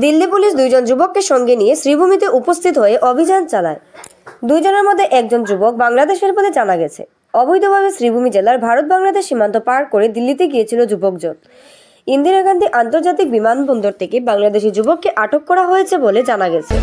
Delhi police দুইজন যুবককে সঙ্গে নিয়ে শ্রীভূমিতে উপস্থিত হয়ে অভিযান চালায়। দুইজনের মধ্যে একজন যুবক বাংলাদেশের বলে জানা গেছে। অবৈধভাবে শ্রীভূমি জেলার ভারত বাংলাদেশ সীমান্ত পার করে দিল্লিতে গিয়েছিল যুবকজন। ইন্দিরা গান্ধী আন্তর্জাতিক বিমানবন্দর থেকে বাংলাদেশি যুবককে আটক করা হয়েছে বলে জানা গেছে।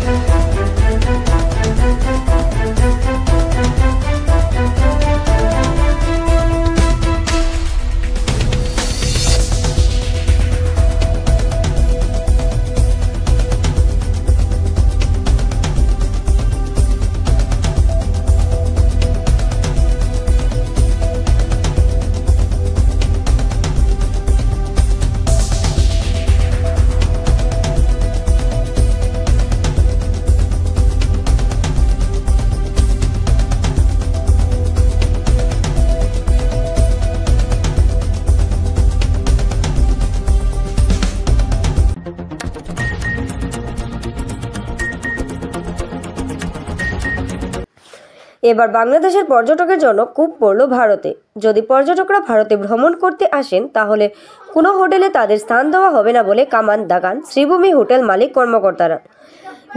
এবার বাংলাদেশের পর্যটকের জন্য কূপ পড়ল ভারতে। যদি পর্যটকরা ভারতে ভ্রমণ করতে আসেন তাহলে কোনো হোটেলে তাদের স্থান দেওয়া হবে না বলে কামান দাগান শ্রীভূমি হোটেল মালিক কর্মকর্তারা।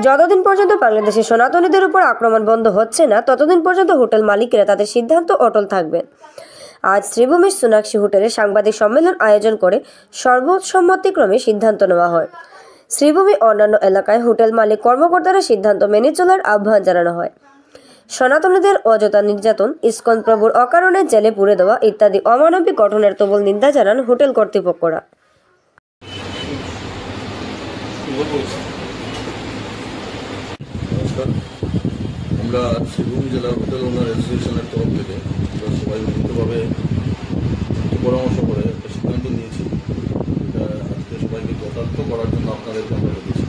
যতদিন পর্যন্ত বাংলাদেশের সনাতনীদের উপর আক্রমণ বন্ধ হচ্ছে না ততদিন পর্যন্ত হোটেল মালিকেরা তাদের সিদ্ধান্ত অটল থাকবেন। আজ শ্রীভূমির সোনাক্ষী হোটেলে সাংবাদিক সম্মেলন আয়োজন করে সর্বসম্মতিক্রমে সিদ্ধান্ত নেওয়া হয়। শ্রীভূমি অন্যান্য এলাকায় হোটেল মালিক কর্মকর্তারা সিদ্ধান্ত মেনে চলার আহ্বান জানানো হয়। সনাতনীদের অযথা নির্যাতন, ইসকন প্রভুর অকারণে জেলে পুরে দেওয়া ইত্যাদি অমানবিক ঘটনার প্রবল নিন্দা জানান হোটেল কর্তৃপক্ষরা। আমরা শ্রীভূমি জেলার হোটেল ওনার অ্যাসোসিয়েশনের তরফ থেকে আমরা সবাই মিলিতভাবে পরামর্শ করে একটা সিদ্ধান্ত নিয়েছি। এটা আজকে সবাইকে যথার্থ করার জন্য আপনাদেরকে আমরা রেখেছি।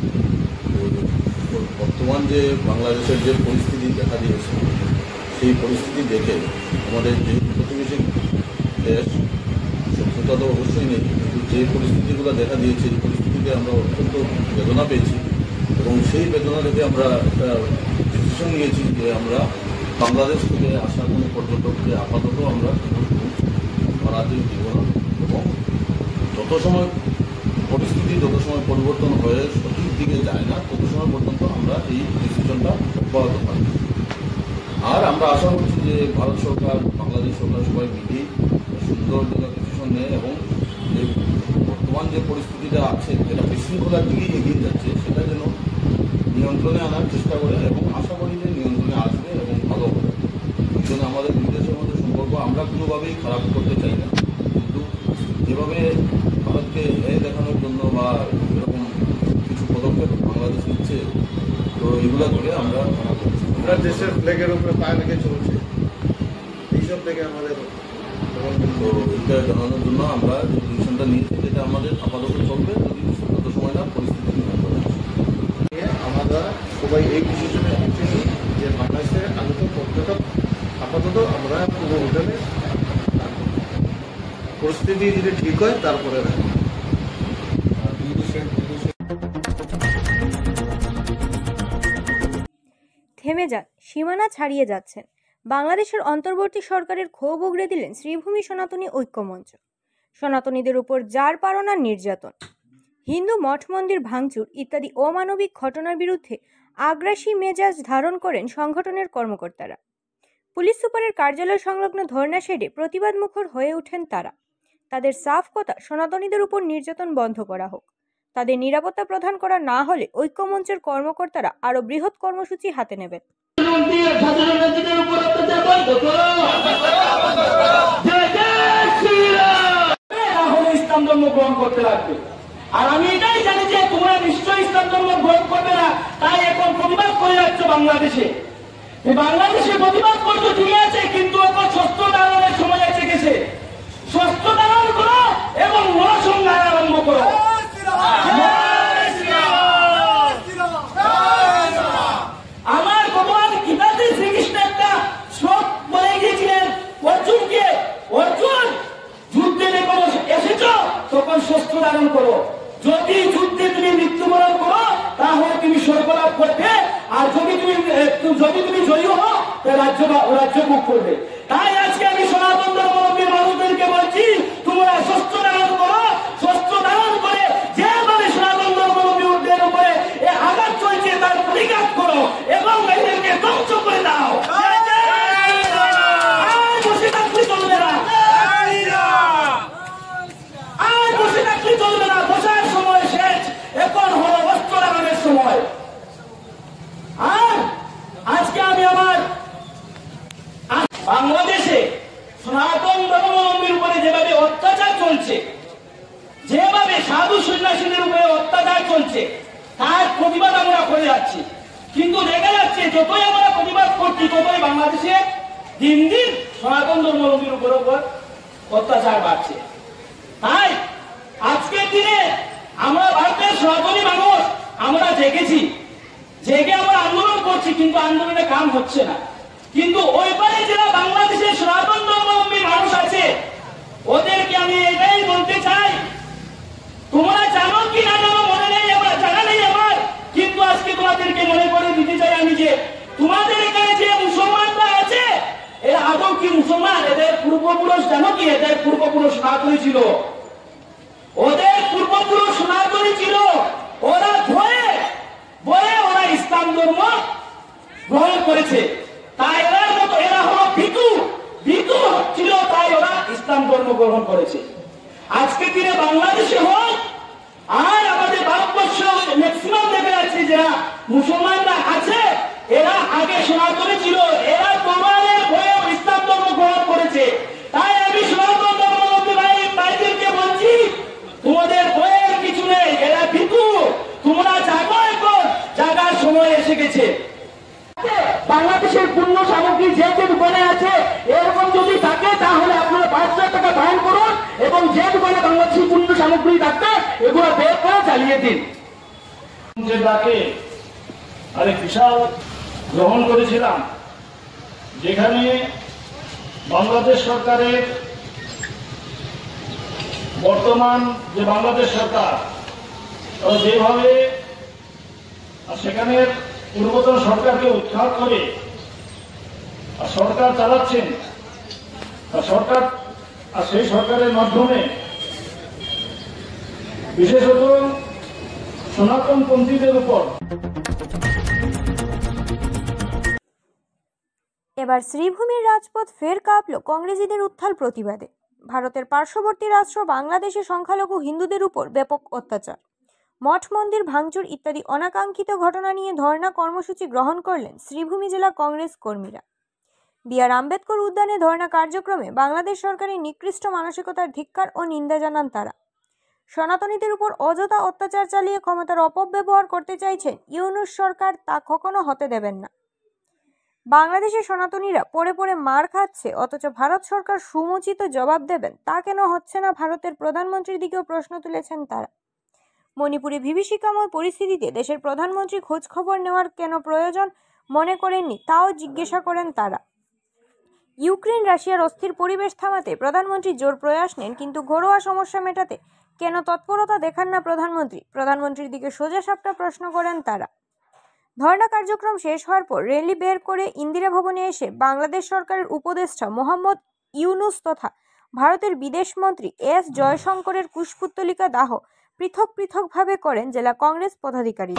বর্তমান যে বাংলাদেশের যে পরিস্থিতি দেখা দিয়েছে সেই পরিস্থিতি দেখে আমাদের যে প্রতিবেশী দেশ, শত্রুতা তো অবশ্যই নেই, কিন্তু যে পরিস্থিতিগুলো দেখা দিয়েছে এই পরিস্থিতিতে আমরা অত্যন্ত বেদনা পেয়েছি এবং সেই বেদনা থেকে আমরা একটা ডিসিশন নিয়েছি যে আমরা বাংলাদেশ থেকে আসা কোনো পর্যটককে আপাতত আমরা ভাড়াতে দিব না এবং যত সময় পরিবর্তন হয়ে সঠিক দিকে যায় না তত সময় পর্যন্ত আমরা এই ডিসিশনটা অব্যাহত থাকবে। আর আমরা আশা করছি যে ভারত সরকার, বাংলাদেশ সরকার সবাই মিলেই সুন্দর যেন ডিসিশন নেয় এবং যে বর্তমান যে পরিস্থিতিটা আছে যেটা বিশৃঙ্খলার দিকেই এগিয়ে যাচ্ছে সেটা যেন নিয়ন্ত্রণে আনার চেষ্টা করে এবং আশা করি যে নিয়ন্ত্রণে আসবে এবং ভালো হবে। এই জন্য আমাদের দুই দেশের মধ্যে সম্পর্ক আমরা কোনোভাবেই খারাপ করতে চাই না, কিন্তু যেভাবে ভারতকে দেখানোর জন্য বা এরকম কিছু পদক্ষেপ বাংলাদেশ নিচ্ছে তো এগুলো করে আমরা দেশের ফ্ল্যাগের উপরে পায়ে রেখে চলছে, এইসব থেকে আমাদের তো এটা জানানোর জন্য আমরা যে ডিসিশনটা নিয়েছি যেটা আমাদের আপাতত চলবে যদি তত সময় না পরিস্থিতি নিয়ন্ত্রণে আমরা সবাই এই ডিসিশনে পৌঁছেছি যে বাংলাদেশের আগত পর্যটক আপাতত আমরা পুরো হোটেলে পরিস্থিতি যদি ঠিক হয় তারপরে থেমে যান, সীমানা ছাড়িয়ে যাচ্ছেন। বাংলাদেশের অন্তর্বর্তী সরকারের ক্ষোভ উগড়ে দিলেন শ্রীভূমি সনাতনী ঐক্যমঞ্চ। সনাতনীদের উপর জার পারনার নির্যাতন, হিন্দু মঠ মন্দির ভাঙচুর ইত্যাদি অমানবিক ঘটনার বিরুদ্ধে আগ্রাসী মেজাজ ধারণ করেন সংগঠনের কর্মকর্তারা। পুলিশ সুপারের কার্যালয় সংলগ্ন ধর্ণা শেডে প্রতিবাদ মুখর হয়ে ওঠেন তারা। তাদের সাফ কথা, সনাতনীদের উপর নির্যাতন বন্ধ করা হোক। তাদের নিরাপত্তা প্রদান করা না হলে ঐক্যমঞ্চের কর্মকর্তারা আরো বৃহৎ কর্মসূচি হাতে নেবেন। ইসলাম ধর্ম গ্রহণ করতে লাগবে, আর আমি এটাই জানি যে তোমরা নিশ্চয়ই ইসলাম ধর্ম গ্রহণ করবে না, তাই এখন প্রতিবাদ করে যাচ্ছ বাংলাদেশে। বাংলাদেশে প্রতিবাদ করতে ঠিক আছে, কিন্তু এখন স্বস্থ দাঁড়ানোর সময় এসে গেছে। স্বস্থ দাঁড়ানো করো এবং মহাসংঘার আরম্ভ করো। আমার ভগবান গীতাতে শ্রীকৃষ্ণ একটা শ্লোক বলে গিয়েছিলেন অর্জুনকে, অর্জুন যুদ্ধে যখন এসেছ তখন স্বস্থ ধারণ করো। যদি যুদ্ধে তুমি মৃত্যুবরণ করো তাহলে তুমি স্বর্গলাভ করবে, আর যদি তুমি জয়ী হও রাজ্য মুখ করবে। তাই আজকে আমি সনাতন ধর্মাবলম্বী মানুষদেরকে বলছি, তোমরা স্বস্থ ধারণ করো। স্বস্থ ধারণ করে যেভাবে সনাতন ধর্মাবলম্বীদের উপরে অত্যাচার চলছে তার প্রতিবাদ আমরা করে যাচ্ছি, কিন্তু দেখা যাচ্ছে যতই আমরা প্রতিবাদ করছি ততই বাংলাদেশে দিন দিন সনাতন ধর্মাবলম্বীর উপর অত্যাচার বাড়ছে। তাই আজকের দিনে আমরা ভারতের সনাতনী মানুষ আমরা জেগেছি, জেগে আমরা আন্দোলন করছি, কিন্তু আন্দোলনে কাম হচ্ছে না। কিন্তু ওই পারে যারা বাংলাদেশের সনাতন ধর্মাবলম্বী মানুষ আছে ওদেরকে আমি এটাই বলতে চাই, তোমরা জানো কি না জানো মনে নেই আমার, জানা নেই আমার, কিন্তু আজকে তোমাদেরকে মনে করে দিতে চাই আমি যে তোমাদের এখানে যে মুসলমানরা আছে এরা আদৌ কি মুসলমান? এদের পূর্বপুরুষ জানো কি? এদের পূর্বপুরুষ সনাতনী ছিল, ওদের পূর্বপুরুষ সনাতনী ছিল। ওরা ভয়ে ভয়ে ওরা ইসলাম ধর্ম গ্রহণ করেছে, তাই এরার মতো এরা হলো ভিতু ছিল, তাই ওরা ইসলাম ধর্ম গ্রহণ করেছে। আজকে দিনে বাংলাদেশে হোক আর আমাদের ভারতবর্ষ ম্যাক্সিমাম দেখা যাচ্ছে যারা মুসলমানরা আছে এরা আগে সনাতনী ছিল, এরা তোমাদের ভয়ে ইসলাম ধর্ম গ্রহণ করেছে। তাই আমি সনাতন ধর্মাবলম্বী ভাইদেরকে বলছি তোমাদের ভয়ের কিছু নেই, এরা ভিতু, তোমরা জাগো, এখন জাগার সময় এসে গেছে। বাংলাদেশের পূর্ণ সামগ্রী যে যে দোকানে আছে এরকম যদি থাকে তাহলে আপনারা 5,000 টাকা ফাইন করুন এবং যে দোকানে বাংলাদেশের পূর্ণ সামগ্রী থাকবে এগুলো বের করে চালিয়ে দিন। যে ডাকে আরে বিশাল গ্রহণ করেছিলাম, যেখানে বাংলাদেশ সরকারের বর্তমান যে বাংলাদেশ সরকার যেভাবে সেখানের পূর্বতন সরকারকে উৎখাত করে সরকার চালাচ্ছেন, সরকার আর সেই সরকারের মাধ্যমে বিশেষত সনাতনপন্থীদের উপর। এবার শ্রীভূমির রাজপথ ফের কাঁপল কংগ্রেসীদের উত্থাল প্রতিবাদে। ভারতের পার্শ্ববর্তী রাষ্ট্র বাংলাদেশে সংখ্যালঘু হিন্দুদের উপর ব্যাপক অত্যাচার, মঠ মন্দির ভাঙচুর ইত্যাদি অনাকাঙ্ক্ষিত ঘটনা নিয়ে ধর্ণা কর্মসূচি গ্রহণ করলেন শ্রীভূমি জেলা কংগ্রেস কর্মীরা। বি.আর. আম্বেদকর উদ্যানে ধর্ণা কার্যক্রমে বাংলাদেশ সরকারের নিকৃষ্ট মানসিকতার ধিক্কার ও নিন্দা জানান তারা। সনাতনীদের উপর অযথা অত্যাচার চালিয়ে ক্ষমতার অপব্যবহার করতে চাইছেন ইউনূস সরকার, তা কখনো হতে দেবেন না। বাংলাদেশের সনাতনীরা পড়ে পড়ে মার খাচ্ছে, অথচ ভারত সরকার সমুচিত জবাব দেবেন তা কেন হচ্ছে না ভারতের প্রধানমন্ত্রীর দিকেও প্রশ্ন তুলেছেন তারা। মণিপুরে বিভীষিকাময় পরিস্থিতিতে দেশের প্রধানমন্ত্রী খোঁজ খবর নেওয়ার কেন প্রয়োজন মনে করেননি তাও জিজ্ঞাসা করেন তারা। ইউক্রেন রাশিয়ার অস্থির পরিবেশ থামাতে প্রধানমন্ত্রী জোর প্রয়াস নেন, কিন্তু ঘরোয়া সমস্যা মেটাতে কেন তৎপরতা দেখান না প্রধানমন্ত্রীর দিকে সোজা সাপটা প্রশ্ন করেন তারা। ধর্ণা কার্যক্রম শেষ হওয়ার পর র্যালি বের করে ইন্দিরা ভবনে এসে বাংলাদেশ সরকারের উপদেষ্টা মোহাম্মদ ইউনূস তথা ভারতের বিদেশ মন্ত্রী এস জয়শঙ্করের কুশপুত্তলিকা দাহ পৃথক পৃথকভাবে করেন জেলা কংগ্রেস পদাধিকারী।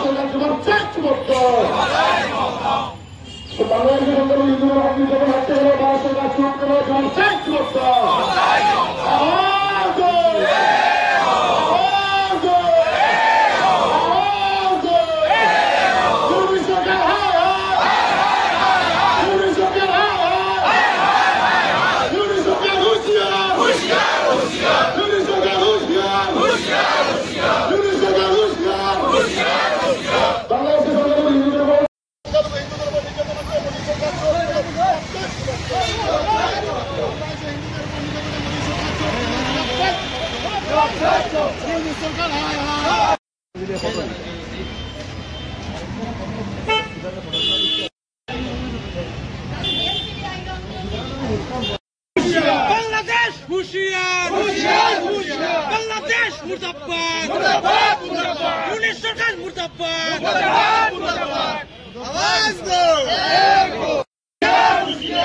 বাংলাদেশ হুঁশিয়ার, হুঁশিয়ার, হুঁশিয়ার, বাংলাদেশ মুর্দাবাদ, মুর্দাবাদ, মুর্দাবাদ, ইউনূস সরকার মুর্দাবাদ, মুর্দাবাদ, মুর্দাবাদ, আওয়াজ দো,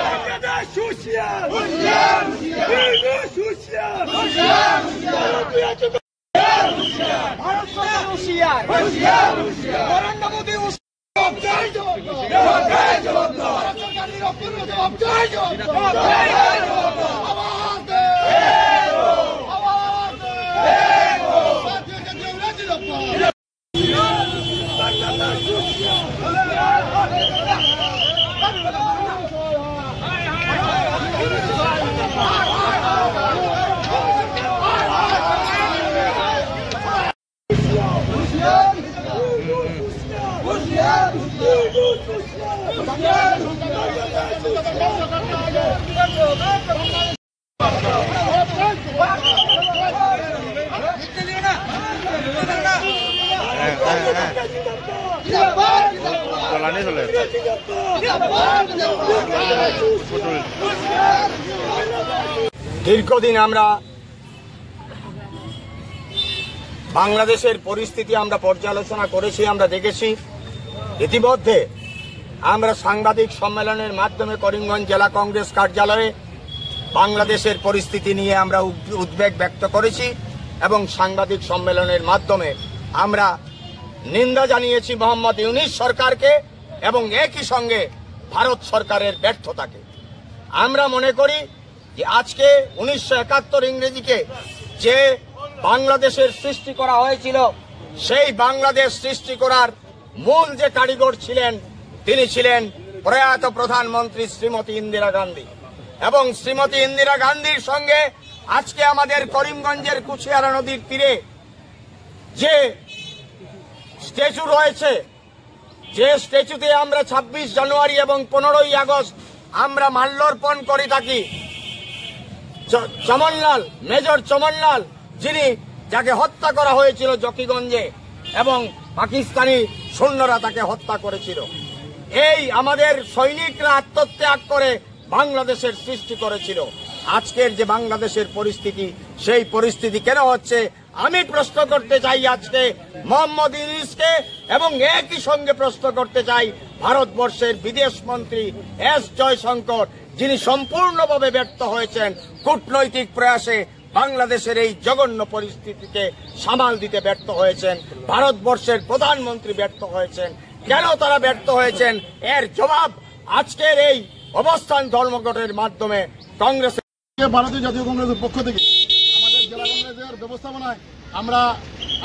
বাংলাদেশ হুঁশিয়ার, হুঁশিয়ার, ইউনূস হুঁশিয়ার, হুঁশিয়ার, হুঁশিয়ার, ভারত সরকার হুঁশিয়ার, হুঁশিয়ার, হুঁশিয়ার, নরেন্দ্র মোদী হুঁশিয়ার, জয় জয় জয় জয় ভারত সরকার নিরপেক্ষ জবাব, জয় জয় জয় আওয়াজ দে, আওয়াজ দে, জাতীয় জাতীয় রাজনীতি বাংলাদেশ হুঁশিয়ার, দীর্ঘদিন আমরা বাংলাদেশের পরিস্থিতি আমরা পর্যালোচনা করেছি, আমরা দেখেছি। ইতিমধ্যে আমরা সাংবাদিক সম্মেলনের মাধ্যমে করিমগঞ্জ জেলা কংগ্রেস কার্যালয়ে বাংলাদেশের পরিস্থিতি নিয়ে আমরা উদ্বেগ ব্যক্ত করেছি এবং সাংবাদিক সম্মেলনের মাধ্যমে আমরা নিন্দা জানিয়েছি মোহাম্মদ ইউনূস সরকারকে এবং একই সঙ্গে ভারত সরকারের ব্যর্থতাকে। আমরা মনে করি যে আজকে 1971 ইংরেজিকে যে বাংলাদেশের সৃষ্টি করা হয়েছিল, সেই বাংলাদেশ সৃষ্টি করার মূল যে কারিগর ছিলেন তিনি ছিলেন প্রয়াত প্রধানমন্ত্রী শ্রীমতী ইন্দিরা গান্ধী। এবং শ্রীমতী ইন্দিরা গান্ধীর সঙ্গে আজকে আমাদের করিমগঞ্জের কুশিয়ারা নদীর তীরে যে স্ট্যাচু রয়েছে, যে স্ট্যাচুতে আমরা 26 জানুয়ারি এবং 15ই আগস্ট আমরা মাল্যার্পণ করে থাকি, চমনলাল, মেজর চমনলাল, যিনি যাকে হত্যা করা হয়েছিল জকিগঞ্জে এবং পাকিস্তানি সৈন্যরা তাকে হত্যা করেছিল। এই আমাদের সৈনিকরা আত্মত্যাগ করে বাংলাদেশের সৃষ্টি করেছিল। আজকের যে বাংলাদেশের পরিস্থিতি, সেই পরিস্থিতি কেন হচ্ছে আমি প্রশ্ন করতে চাই আজকে মোহাম্মদ ইউনূসকে, এবং একই সঙ্গে প্রশ্ন করতে চাই ভারতবর্ষের বিদেশ মন্ত্রী এস জয়শঙ্কর, যিনি সম্পূর্ণভাবে ব্যর্থ হয়েছেন কূটনৈতিক প্রয়াসে বাংলাদেশের এই জঘন্য পরিস্থিতিকে সামাল দিতে ব্যর্থ হয়েছেন। ভারতবর্ষের প্রধানমন্ত্রী ব্যর্থ হয়েছেন। কেন তারা ব্যর্থ হয়েছেন এর জবাব আজকের এই অবস্থান ধর্মঘটের মাধ্যমে কংগ্রেস, ভারতীয় জাতীয় কংগ্রেসের পক্ষ থেকে আমাদের জেলা কংগ্রেসের ব্যবস্থাপনায় আমরা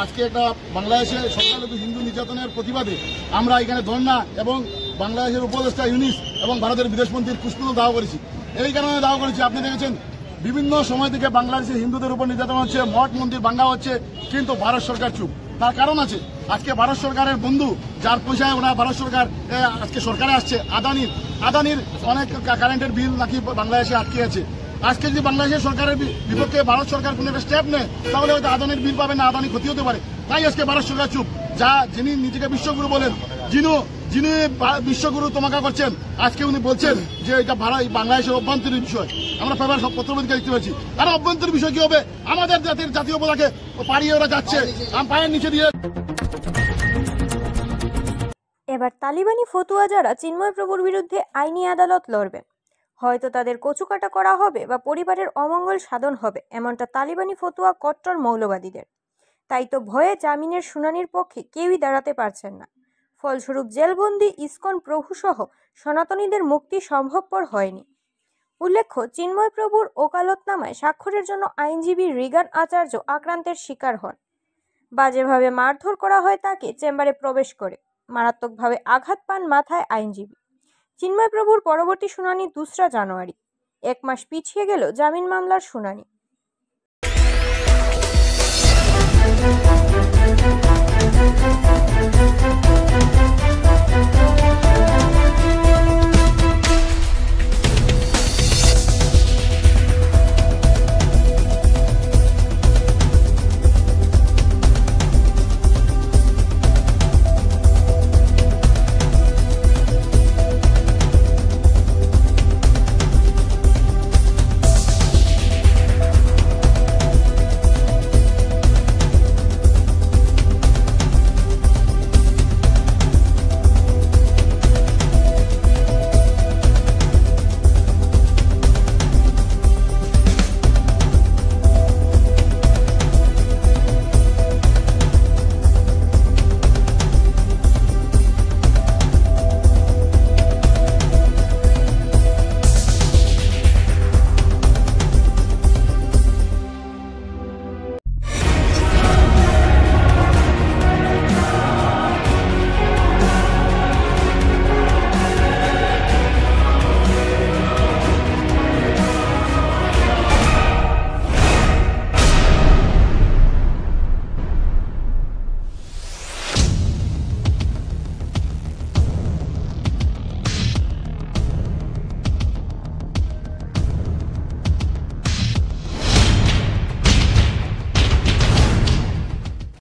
আজকে একটা বাংলাদেশের সংখ্যালঘু হিন্দু নির্যাতনের প্রতিবাদে আমরা এখানে ধর্ণা এবং বাংলাদেশের উপদেষ্টা ইউনূস এবং ভারতের বিদেশমন্ত্রীর পুষ্পমাল্য দাহ করেছি। এই কারণে দাহ করেছি, আপনি দেখেছেন বিভিন্ন সময় থেকে বাংলাদেশের হিন্দুদের উপর নির্যাতন হচ্ছে, মঠ মন্দির ভাঙ্গা হচ্ছে, কিন্তু ভারত সরকার চুপ। তার কারণ আছে, আজকে ভারত সরকারের বন্ধু যার পয়সায় ওরা ভারত সরকার আজকে সরকারে আসছে, আদানির অনেক কারেন্টের বিল নাকি বাংলাদেশে আটকে আছে। আজকে যদি বাংলাদেশের সরকারের বিপক্ষে ভারত সরকার কোনো একটা স্টেপ নেয় তাহলে হয়তো আদানির বিল পাবে না, আদানি ক্ষতি হতে পারে। তাই আজকে ভারত সরকার চুপ। যিনি নিজেকে বিশ্বগুরু বলেন, যিনি বিশ্বগুরু তোমাকা করছেন, আজকে উনি বলছেন যে এটা বাংলাদেশের অভ্যন্তরীণ বিষয়। আমরা পেপার সব পত্রপত্রিকা দেখতে পাচ্ছি। আর অভ্যন্তরীণ বিষয় কি হবে? আমাদের জাতীয় পতাকে পাড়িয়ে ওরা যাচ্ছে পায়ের নিচে দিয়ে। এবার তালিবানি ফতুয়া যারা চিন্ময় প্রভুর বিরুদ্ধে আইনি আদালত লড়বেন, হয়তো তাদের কচুকাটা করা হবে বা পরিবারের অমঙ্গল সাধন হবে, এমনটা তালিবানি ফতুয়া কট্টর মৌলবাদীদের। তাই তো ভয়ে জামিনের শুনানির পক্ষে কেউই দাঁড়াতে পারছেন না। ফলস্বরূপ জেলবন্দি ইসকন প্রভুসহ সনাতনীদের মুক্তি সম্ভবপর হয়নি। উল্লেখ্য, চিন্ময় প্রভুর ওকালতনামায় স্বাক্ষরের জন্য আইনজীবী রিগান আচার্য আক্রান্তের শিকার হন। বাজেভাবে মারধর করা হয় তাকে চেম্বারে প্রবেশ করে। মারাত্মকভাবে আঘাত পান মাথায় আইনজীবী। চিন্ময় প্রভুর পরবর্তী শুনানি 2রা জানুয়ারি। 1 মাস পিছিয়ে গেল জামিন মামলার শুনানি।